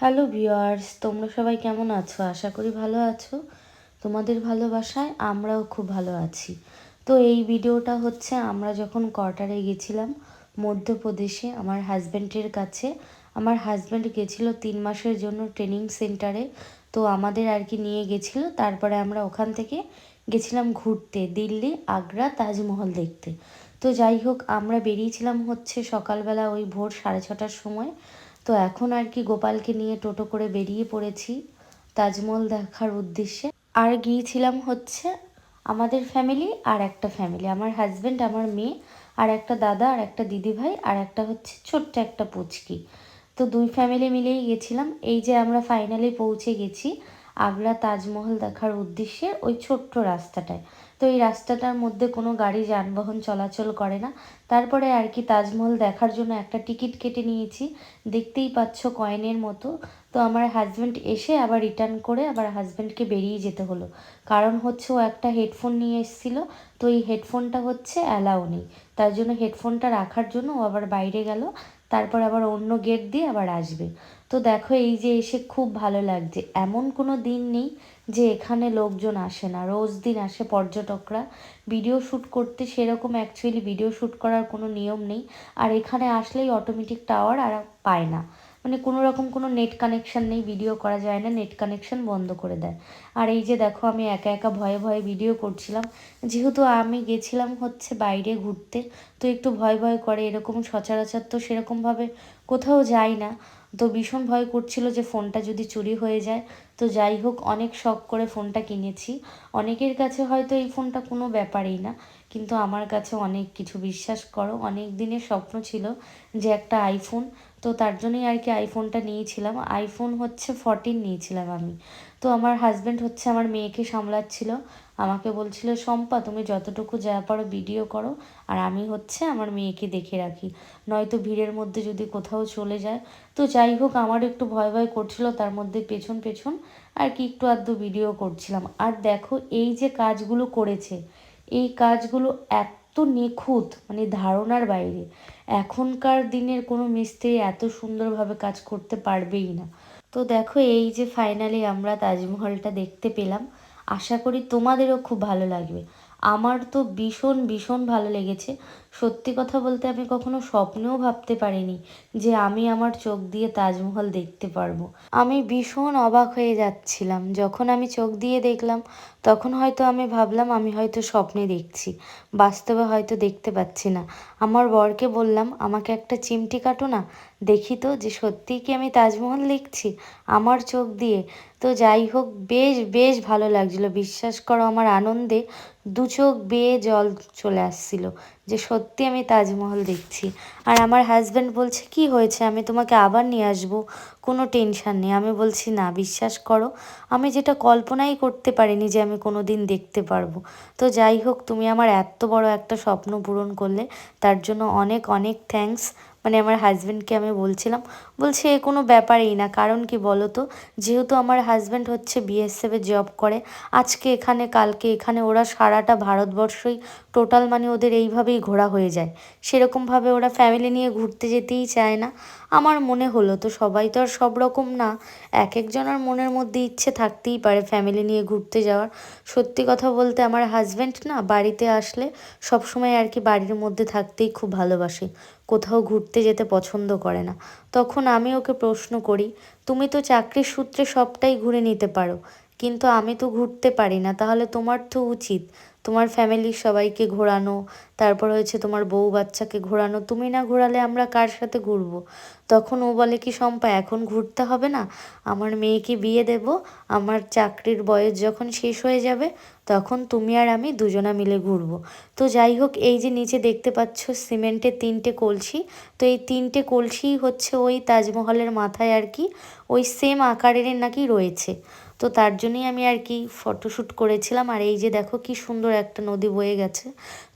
Hello viewers, তোমরা সবাই কেমন আছো? আশা করি ভালো আছো। তোমাদের ভালোবাসায় আমরাও খুব ভালো আছি। তো এই ভিডিওটা হচ্ছে আমরা যখন কোয়ার্টারে গেছিলাম মধ্যপ্রদেশে আমার হাজব্যান্ডের কাছে। আমার হাজব্যান্ড গেছিলো 3 মাসের জন্য ট্রেনিং সেন্টারে। তো আমাদের আর কি নিয়ে গেছিলো। তারপরে আমরা ওখান থেকে গেছিলাম ঘুরতে দিল্লি, আগ্রা, তাজমহল দেখতে। তো যাই হোক, আমরা বেরিয়েছিলাম হচ্ছে সকালবেলা ওই ভোর 6:30টার সময়। তো এখন আর কি গোপালকে নিয়ে টোটো করে বেরিয়ে পড়েছি তাজমহল দেখার উদ্দেশ্যে। আর গিয়েছিলাম হচ্ছে আমাদের ফ্যামিলি আর একটা ফ্যামিলি, আমার হাজব্যান্ড, আমার মেয়ে, আর একটা দাদা আর একটা দিদিভাই, আর একটা হচ্ছে ছোট্ট একটা পুচকি। তো দুই ফ্যামিলি মিলেই গেছিলাম। এই যে আমরা ফাইনালি পৌঁছে গেছি আগ্রা তাজমহল দেখার উদ্দেশ্যে ওই ছোট্ট রাস্তাটায়। তো এই রাস্তাটার মধ্যে কোনো গাড়ি যানবাহন চলাচল করে না। তারপরে আর কি তাজমহল দেখার জন্য একটা টিকিট কেটে নিয়েছি, দেখতেই পাচ্ছ কয়েনের মতো। তো আমার হাজব্যান্ড এসে আবার রিটার্ন করে আবার হাজব্যান্ডকে বেরিয়ে যেতে হলো, কারণ হচ্ছে ও একটা হেডফোন নিয়ে এসেছিলো। তো এই হেডফোনটা হচ্ছে অ্যালাউ নেই, তার জন্য হেডফোনটা রাখার জন্য ও আবার বাইরে গেল। তারপর আবার অন্য গেট দিয়ে আবার আসবে। তো দেখো, এই যে এসে খুব ভালো লাগছে। এমন কোনো দিন নেই যে এখানে লোকজন আসে না, রোজ দিন আসে পর্যটকরা ভিডিও শ্যুট করতে। সেরকম অ্যাকচুয়ালি ভিডিও শ্যুট করার কোনো নিয়ম নেই। আর এখানে আসলেই অটোমেটিক টাওয়ার আর পায় না, মানে কোনো রকম কোনো নেট কানেকশান নেই, ভিডিও করা যায় না, নেট কানেকশান বন্ধ করে দেয়। আর এই যে দেখো, আমি একা একা ভয়ে ভয়ে ভিডিও করছিলাম, যেহেতু আমি গেছিলাম হচ্ছে বাইরে ঘুরতে। তো একটু ভয় ভয় করে, এরকম সচরাচর তো সেরকমভাবে কোথাও যাই না। তো ভীষণ ভয় করছিল যে ফোনটা যদি চুরি হয়ে যায়। তো যাই হোক, অনেক শখ করে ফোনটা কিনেছি। অনেকের কাছে হয়তো এই ফোনটা কোনো ব্যাপারই না, কিন্তু আমার কাছে অনেক কিছু। বিশ্বাস করো, অনেক দিনের স্বপ্ন ছিল যে একটা আইফোন। তো তার জন্যই আর কি আইফোনটা নিয়েছিলাম। আইফোন হচ্ছে 14 নিয়েছিলাম আমি। তো আমার হাজব্যান্ড হচ্ছে আমার মেয়েকে সামলাচ্ছিল, আমাকে বলছিল শম্পা তুমি যতটুকু যা পারো ভিডিও করো, আর আমি হচ্ছে আমার মেয়েকে দেখে রাখি, নয়তো ভিড়ের মধ্যে যদি কোথাও চলে যায়। তো যাই হোক, আমার একটু ভয় ভয় করছিল, তার মধ্যে পেছন পেছন আর কি একটু আধটু ভিডিও করছিলাম। আর দেখো, এই যে কাজগুলো করেছে, এই কাজগুলো এত নিখুঁত, মানে ধারণার বাইরে। এখনকার দিনের কোনো মিস্ত্রি এত সুন্দরভাবে কাজ করতে পারবেই না। তো দেখো, এই যে ফাইনালি আমরা তাজমহলটা দেখতে পেলাম। আশা করি তোমাদেরও খুব ভালো লাগবে। আমার তো ভীষণ ভীষণ ভালো লেগেছে। সত্যি কথা বলতে আমি কখনো স্বপ্নেও ভাবতে পারিনি যে আমি আমার চোখ দিয়ে তাজমহল দেখতে পারবো। আমি ভীষণ অবাক হয়ে যাচ্ছিলাম যখন আমি চোখ দিয়ে দেখলাম। তখন হয়তো আমি ভাবলাম আমি হয়তো স্বপ্নে দেখছি, বাস্তবে হয়তো দেখতে পাচ্ছি না। আমার বরকে বললাম আমাকে একটা চিমটি কাটো না, দেখি তো যে সত্যিই কি আমি তাজমহল দেখছি আমার চোখ দিয়ে। তো যাই হোক, বেশ বেশ ভালো লাগছিলো। বিশ্বাস করো, আমার আনন্দে দু চোখ বেয়ে জল চলে আসছিল যে সত্যি আমি তাজমহল দেখছি। আর আমার হাজব্যান্ড বলছে কি হয়েছে, আমি তোমাকে আবার নিয়ে আসবো, কোনো টেনশান নেই। আমি বলছি না, বিশ্বাস করো, আমি যেটা কল্পনাই করতে পারিনি যে আমি কোনো দিন দেখতে পারবো। তো যাই হোক, তুমি আমার এত বড় একটা স্বপ্ন পূরণ করলে, তার জন্য অনেক অনেক থ্যাঙ্কস। মানে আমার হাজব্যান্ডকে আমি বলছিলাম, বলছে এ কোনো ব্যাপারই না। কারণ কি বলো তো, যেহেতু আমার হাজব্যান্ড হচ্ছে বিএসএফে জব করে, আজকে এখানে কালকে এখানে, ওরা সারাটা ভারতবর্ষই টোটাল মানে ওদের এইভাবেই ঘোরা হয়ে যায়। সেরকমভাবে ওরা ফ্যামিলি নিয়ে ঘুরতে যেতেই চায় না। আমার মনে হলো, তো সবাই তো আর সব রকম না, এক একজনের মনের মধ্যে ইচ্ছে থাকতেই পারে ফ্যামিলি নিয়ে ঘুরতে যাওয়ার। সত্যি কথা বলতে আমার হাজব্যান্ড না বাড়িতে আসলে সবসময় আর কি বাড়ির মধ্যে থাকতেই খুব ভালোবাসে, কোথাও ঘুরতে যেতে পছন্দ করে না। তখন আমি ওকে প্রশ্ন করি, তুমি তো চাকরির সূত্রে সবটাই ঘুরে নিতে পারো, কিন্তু আমি তো ঘুরতে পারি না, তাহলে তোমার তো উচিত তোমার ফ্যামিলির সবাইকে ঘোরানো, তারপর হয়েছে তোমার বউ বাচ্চাকে ঘোরানো। তুমি না ঘোরালে আমরা কার সাথে ঘুরবো? তখন ও বলে কি, শম্পা এখন ঘুরতে হবে না, আমার মেয়েকে বিয়ে দেব, আমার চাকরির বয়স যখন শেষ হয়ে যাবে তখন তুমি আর আমি দুজনা মিলে ঘুরবো। তো যাই হোক, এই যে নিচে দেখতে পাচ্ছ সিমেন্টের 3টে কলসি, তো এই 3টে কলসিই হচ্ছে ওই তাজমহলের মাথায় আর কি ওই সেম আকারের নাকি রয়েছে। তো তার জন্যই আমি আর কি ফটোশ্যুট করেছিলাম। আর এই যে দেখো কি সুন্দর একটা নদী বয়ে গেছে।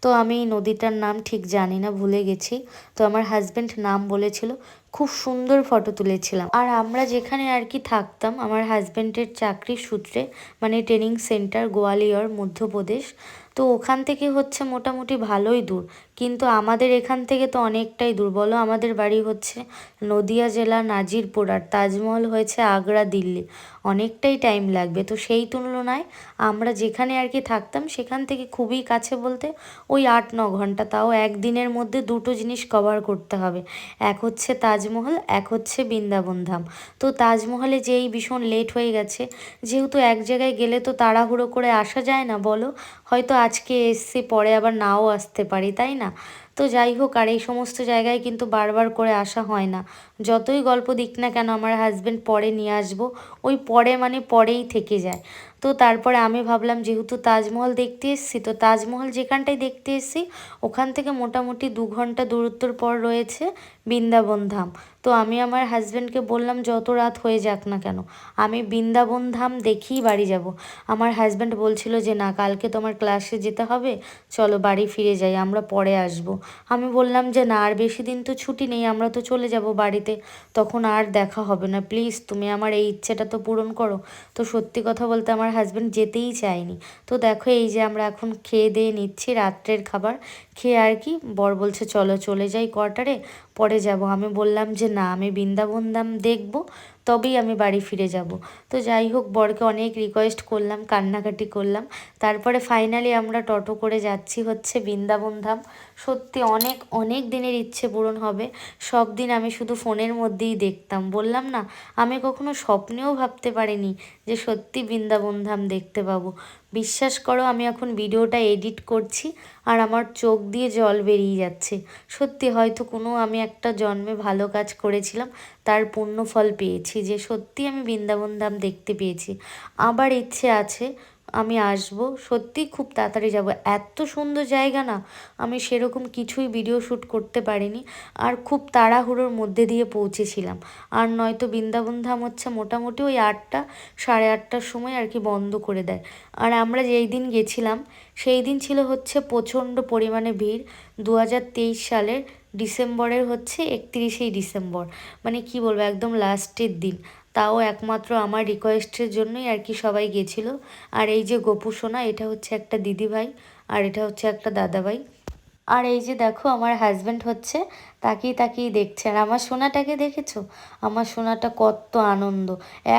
তো আমি এই নদীটার নাম ঠিক জানি না, ভুলে গেছি। তো আমার হাজব্যান্ড নাম বলেছিল, খুব সুন্দর ফটো তুলেছিলাম। আর আমরা যেখানে আর কি থাকতাম আমার হাজব্যান্ডের চাকরির সূত্রে, মানে ট্রেনিং সেন্টার গোয়ালিয়র মধ্যপ্রদেশ। তো ওখান থেকে হচ্ছে মোটামুটি ভালোই দূর, কিন্তু আমাদের এখান থেকে তো অনেকটাই দূর। বলো, আমাদের বাড়ি হচ্ছে নদিয়া জেলা নাজিরপুর, আর তাজমহল হয়েছে আগ্রা, দিল্লি। অনেকটাই টাইম লাগবে। তো সেই তুলনায় আমরা যেখানে আর কি থাকতাম সেখান থেকে খুবই কাছে বলতে ওই 8-9 ঘন্টা, তাও একদিনের মধ্যে দুটো জিনিস কভার করতে হবে। এক হচ্ছে তাজমহল, এক হচ্ছে বৃন্দাবন ধাম। তো তাজমহলে যেই ভীষণ লেট হয়ে গেছে, যেহেতু এক জায়গায় গেলে তো তাড়াহুড়ো করে আসা যায় না বলো, হয়তো আজকে এসছি পরে আবার নাও আসতে পারি, তাই না? তো যাই হোক, আর এই সমস্ত জায়গায় কিন্তু বারবার করে আসা হয় না। যতই গল্প দিক না কেন আমার হাজব্যান্ড পরে নিয়ে আসবো, ওই পরে মানে পরেই থেকে যায়। তো তারপরে আমি ভাবলাম যেহেতু তাজমহল দেখতে এসেছি, তো তাজমহল যেখানটায় দেখতে এসেছি ওখান থেকে মোটামুটি 2 ঘন্টা দূরত্বর পর রয়েছে বৃন্দাবন ধাম। তো আমি আমার হাজব্যান্ডকে বললাম যত রাত হয়ে যাক না কেন আমি বৃন্দাবন ধাম দেখেই বাড়ি যাব। আমার হাজব্যান্ড বলছিল যে না, কালকে তোমার ক্লাসে যেতে হবে, চলো বাড়ি ফিরে যাই, আমরা পরে আসব। আমি বললাম যে না, আর বেশি দিন তো ছুটি নেই, আমরা তো চলে যাব বাড়িতে, তখন আর দেখা হবে না, প্লিজ তুমি আমার এই ইচ্ছেটা তো পূরণ করো। তো সত্যি কথা বলতে আমার হাজব্যান্ড যেতেই চায়নি। তো দেখো এই যে আমরা এখন খেয়ে দিয়ে নিচ্ছি রাত্রের খাবার খেয়ে আর কি। বর বলছে চলো চলে যাই কোয়ার্টারে, পরে যাব। আমি বললাম যে না, আমি বৃন্দাবন ধাম দেখবো, তবেই আমি বাড়ি ফিরে যাব। তো যাই হোক, বরকে অনেক রিকোয়েস্ট করলাম, কান্নাকাটি করলাম, তারপরে ফাইনালি আমরা টোটো করে যাচ্ছি হচ্ছে বৃন্দাবন ধাম। সত্যি অনেক অনেক দিনের ইচ্ছে পূরণ হবে। সব দিন আমি শুধু ফোনের মধ্যেই দেখতাম, বললাম না, আমি কখনো স্বপ্নেও ভাবতে পারিনি যে সত্যি বৃন্দাবন ধাম দেখতে পাবো। বিশ্বাস করো, আমি এখন ভিডিওটা এডিট করছি আর আমার চোখ দিয়ে জল বেরিয়ে যাচ্ছে। সত্যি হয়তো কোনো আমি একটা জন্মে ভালো কাজ করেছিলাম, তার পুণ্যফল পেয়েছি, যে সত্যি আমি বৃন্দাবন ধাম দেখতে পেয়েছি। আবার ইচ্ছে আছে আমি আসব, সত্যি খুব তাড়াতাড়ি যাব। এত সুন্দর জায়গা না, আমি সেরকম কিছুই ভিডিও শ্যুট করতে পারিনি, আর খুব তাড়াহুড়োর মধ্যে দিয়ে পৌঁছেছিলাম। আর নয়তো বৃন্দাবন ধাম হচ্ছে মোটামুটি ওই 8টা, 8:30টার সময় আর কি বন্ধ করে দেয়। আর আমরা যেই দিন গেছিলাম সেই দিন ছিল হচ্ছে প্রচণ্ড পরিমাণে ভিড়। 2023 সালের ডিসেম্বরের হচ্ছে 31শে ডিসেম্বর, মানে কি বলবো, একদম লাস্টের দিন। তাও একমাত্র আমার রিকোয়েস্টের জন্যই আর কি সবাই গেছিল। আর এই যে গোপু সোনা, এটা হচ্ছে একটা দিদিভাই, আর এটা হচ্ছে একটা দাদাভাই। আর এই যে দেখো আমার হাজব্যান্ড হচ্ছে তাকিয়ে তাকিয়ে দেখছে। আর আমার সোনাটাকে দেখেছো? আমার সোনাটা কত আনন্দ,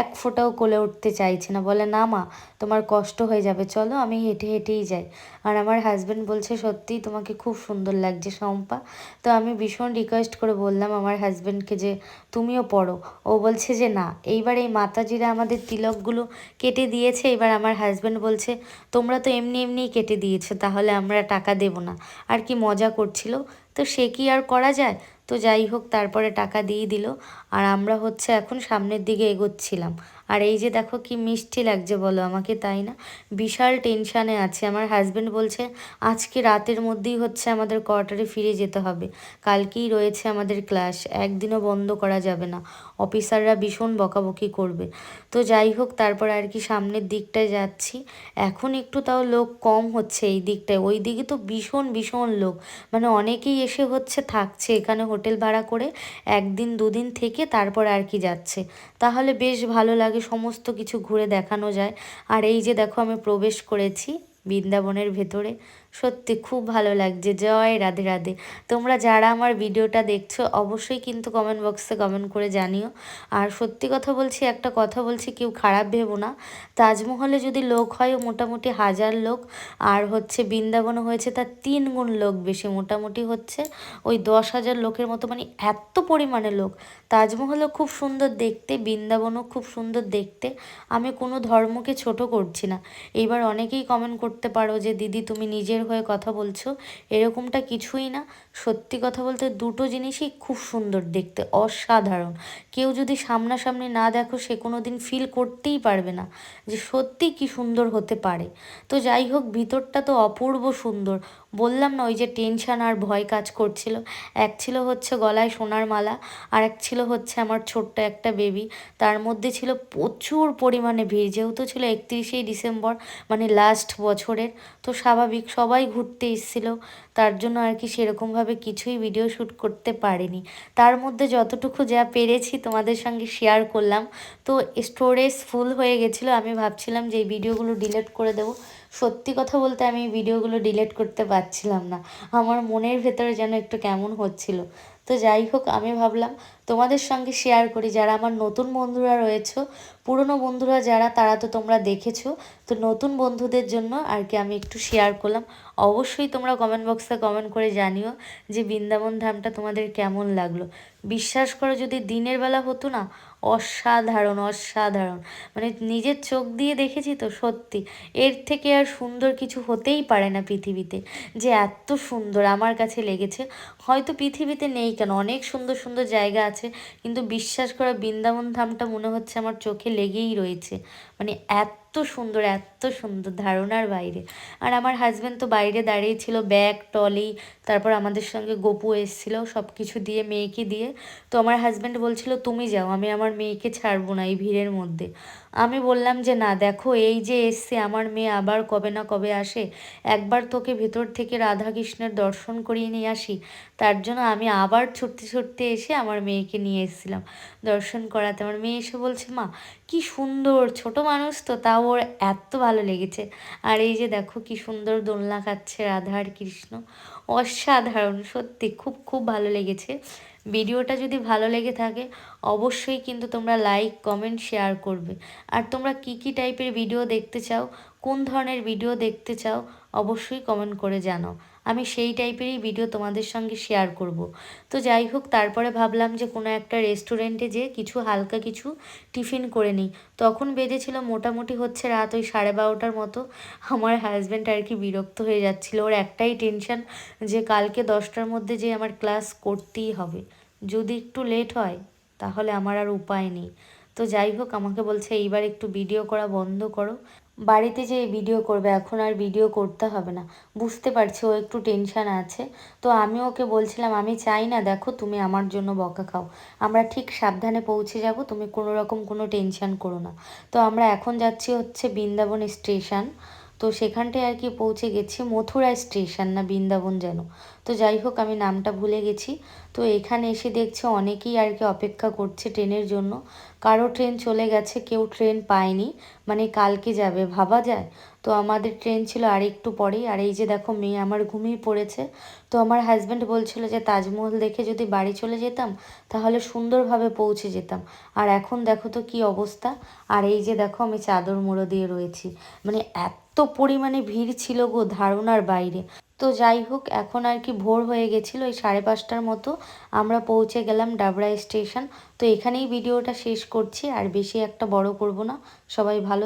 এক ফোঁটাও কোলে উঠতে চাইছে না, বলে না মা, তোমার কষ্ট হয়ে যাবে, চলো আমি হেঁটে হেঁটেই যাই। আর আমার হাজব্যান্ড বলছে সত্যিই তোমাকে খুব সুন্দর লাগছে শম্পা। তো আমি ভীষণ রিকোয়েস্ট করে বললাম আমার হাজব্যান্ডকে যে তুমিও পড়ো। ও বলছে যে না, এইবার এই মাতাজিরা আমাদের তিলকগুলো কেটে দিয়েছে, এবার আমার হাজব্যান্ড বলছে তোমরা তো এমনি এমনিই কেটে দিয়েছো, তাহলে আমরা টাকা দেবো না। আর কি মজা করছিল। তো সে কি আর করা যায়। তো যাই হোক, তারপরে টাকা দিয়ে দিল। আর আমরা হচ্ছে এখন সামনের দিকে এগোচ্ছিলাম। আর এই যে দেখো কি মিষ্টি লাগছে বলো আমাকে, তাই না? বিশাল টেনশানে আছে। আমার হাজব্যান্ড বলছে আজকে রাতের মধ্যেই হচ্ছে আমাদের কোয়ার্টারে ফিরে যেতে হবে, কালকেই রয়েছে আমাদের ক্লাস, একদিনও বন্ধ করা যাবে না, অফিসাররা ভীষণ বকাবকি করবে। তো যাই হোক, তারপর আর কি সামনের দিকটায় যাচ্ছি। এখন একটু তাও লোক কম হচ্ছে এই দিকটায়, ওই দিকে তো ভীষণ ভীষণ লোক, মানে অনেকেই এসে হচ্ছে থাকছে এখানে হোটেল ভাড়া করে, 1 দিন 2 দিন থেকে তারপর আর কি যাচ্ছে। তাহলে বেশ ভালো লাগে, সমস্ত কিছু ঘুরে দেখানো যায়। আর এই যে দেখো আমি প্রবেশ করেছি বৃন্দাবনের ভেতরে, সত্যি খুব ভালো লাগছে। জয় রাধে রাধে। তোমরা যারা আমার ভিডিওটা দেখছো অবশ্যই কিন্তু কমেন্ট বক্সে কমেন্ট করে জানিও। আর সত্যি কথা বলছি, একটা কথা বলছি, কেউ খারাপ ভেবো না, তাজমহলে যদি লোক হয় মোটামুটি 1000 লোক, আর হচ্ছে বৃন্দাবনে হয়েছে তার 3 গুণ লোক বেশি, মোটামুটি হচ্ছে ওই 10,000 লোকের মতো, মানে এত পরিমাণে লোক। তাজমহলও খুব সুন্দর দেখতে, বৃন্দাবনও খুব সুন্দর দেখতে। আমি কোনো ধর্মকে ছোট করছি না। এইবার অনেকেই কমেন্ট করতে পারো যে দিদি তুমি নিজের হয়ে কথা বলছো, এরকমটা কিছুই না। সত্যি কথা বলতে দুটো জিনিসই খুব সুন্দর দেখতে, অসাধারণ। কেউ যদি সামনাসামনি না দেখো সে কোনো দিন ফিল করতেই পারবে না যে সত্যি কি সুন্দর হতে পারে। তো যাই হোক, ভিতরটা তো অপূর্ব সুন্দর। বললাম না, ওই যে টেনশান আর ভয় কাজ করছিল। এক ছিল হচ্ছে গলায় সোনার মালা, আর এক ছিল হচ্ছে আমার ছোট্ট একটা বেবি। তার মধ্যে ছিল প্রচুর পরিমাণে ভিড়, যেহেতু ছিল 31শে ডিসেম্বর, মানে লাস্ট বছরের। তো স্বাভাবিক সবাই ঘুরতে এসেছিল, তার জন্য আর কি সেরকমভাবে কিছুই ভিডিও শ্যুট করতে পারিনি। তার মধ্যে যতটুকু যা পেরেছি তোমাদের সঙ্গে শেয়ার করলাম। তো স্টোরেজ ফুল হয়ে গেছিলো, আমি ভাবছিলাম যে এই ভিডিওগুলো ডিলিট করে দেবো। সত্যি কথা বলতে আমি ভিডিওগুলো ডিলিট করতে পারছিলাম না, আমার মনের ভেতরে যেন একটু কেমন হচ্ছিল। তো যাই হোক, আমি ভাবলাম তোমাদের সঙ্গে শেয়ার করি, যারা আমার নতুন বন্ধুরা রয়েছে, পুরনো বন্ধুরা যারা, তারা তো তোমরা দেখেছো, তো নতুন বন্ধুদের জন্য আর কি আমি একটু শেয়ার করলাম। অবশ্যই তোমরা কমেন্ট বক্সে কমেন্ট করে জানিও যে বৃন্দাবন ধামটা তোমাদের কেমন লাগলো। বিশ্বাস করো, যদি দিনের বেলা হতো না, অসাধারণ অসাধারণ, মানে নিজের চোখ দিয়ে দেখেছি তো, সত্যি এর থেকে আর সুন্দর কিছু হতেই পারে না পৃথিবীতে, যে এত সুন্দর আমার কাছে লেগেছে। হয়তো পৃথিবীতে নেই কেন, অনেক সুন্দর সুন্দর জায়গা আছে, কিন্তু বিশ্বাস করো বৃন্দাবন ধামটা মনে হচ্ছে আমার চোখে লেগেই রয়েছে, মানে এত সুন্দর এত সুন্দর, ধারণার বাইরে। আর আমার হাজব্যান্ড তো বাইরে দাঁড়িয়ে ছিল, ব্যাগ টলি, তারপর আমাদের সঙ্গে গপু এসেছিলো, সব কিছু দিয়ে মেয়েকে দিয়ে। তো আমার হাজব্যান্ড বলছিল তুমি যাও, আমি আমার মেয়েকে ছাড়বো না এই ভিড়ের মধ্যে। আমি বললাম যে না, দেখো এই যে এসছে আমার মেয়ে, আবার কবে না কবে আসে, একবার তোকে ভেতর থেকে রাধাকৃষ্ণের দর্শন করিয়ে নিয়ে আসি। তার জন্য আমি আবার ছুটতে ছুটতে এসে আমার মেয়েকে নিয়ে এসেছিলাম দর্শন করাতে। আমার মেয়ে এসে বলছে মা কি সুন্দর, ছোট মানুষ তো তাও ওর এত ভালো লেগেছে। আর এই যে দেখো কি সুন্দর দোলনা খাচ্ছে রাধা আর কৃষ্ণ, অসাধারণ, সত্যি খুব খুব ভালো লেগেছে। ভিডিওটা যদি ভালো লেগে থাকে অবশ্যই কিন্তু তোমরা লাইক কমেন্ট শেয়ার করবে। আর তোমরা কি কি টাইপের ভিডিও দেখতে চাও, কোন ধরনের ভিডিও দেখতে চাও, অবশ্যই কমেন্ট করে জানাও, আমি সেই টাইপেরই ভিডিও তোমাদের সঙ্গে শেয়ার করব। তো যাই হোক, তারপরে ভাবলাম যে কোনো একটা রেস্টুরেন্টে যেয়ে কিছু হালকা কিছু টিফিন করে নিই। তখন বেজেছিল মোটামুটি হচ্ছে রাত ওই 12:30টার মতো। আমার হাজব্যান্ড আর কি বিরক্ত হয়ে যাচ্ছিল, ওর একটাই টেনশন যে কালকে 10টার মধ্যে যে আমার ক্লাস করতেই হবে, যদি একটু লেট হয় তাহলে আমার আর উপায় নেই। তো যাই হোক, আমাকে বলছে এইবার একটু ভিডিও করা বন্ধ করো, বাড়িতে যে ভিডিও করবে, এখন আর ভিডিও করতে হবে না। বুঝতে পারছি ও একটু টেনশান আছে। তো আমি ওকে বলছিলাম আমি চাই না দেখো তুমি আমার জন্য বকা খাও, আমরা ঠিক সাবধানে পৌঁছে যাব, তুমি কোনো রকম কোনো টেনশান করো না। তো আমরা এখন যাচ্ছি হচ্ছে বৃন্দাবন স্টেশন। তো সেখানটায় আর কি পৌঁছে গেছি, মথুরা স্টেশন না বৃন্দাবন যেন। তো যাই হোক, আমি নামটা ভুলে গেছি। তো এখানে এসে দেখছি অনেকেই আর কি অপেক্ষা করছে ট্রেনের জন্য, কারো ট্রেন চলে গেছে, কেউ ট্রেন পায়নি, মানে কালকে যাবে ভাবা যায়। তো আমাদের ট্রেন ছিল আর একটু পরেই। আর এই যে দেখো মেয়ে আমার ঘুমিয়ে পড়েছে। তো আমার হাজব্যান্ড বলছিল যে তাজমহল দেখে যদি বাড়ি চলে যেতাম তাহলে সুন্দরভাবে পৌঁছে যেতাম। আর এখন দেখো তো কি অবস্থা। আর এই যে দেখো আমি চাদর মুড়ো দিয়ে রয়েছি, মানে এত পরিমাণে ভিড় ছিল গো, ধারণার বাইরে। তো যাই হোক, এখন আর কি ভোর হয়ে গেছিলো, ওই 5:30টার মতো আমরা পৌঁছে গেলাম ডাবরা স্টেশন। তো এখানেই ভিডিওটা শেষ করছি, আর বেশি একটা বড় করব না। সবাই ভালো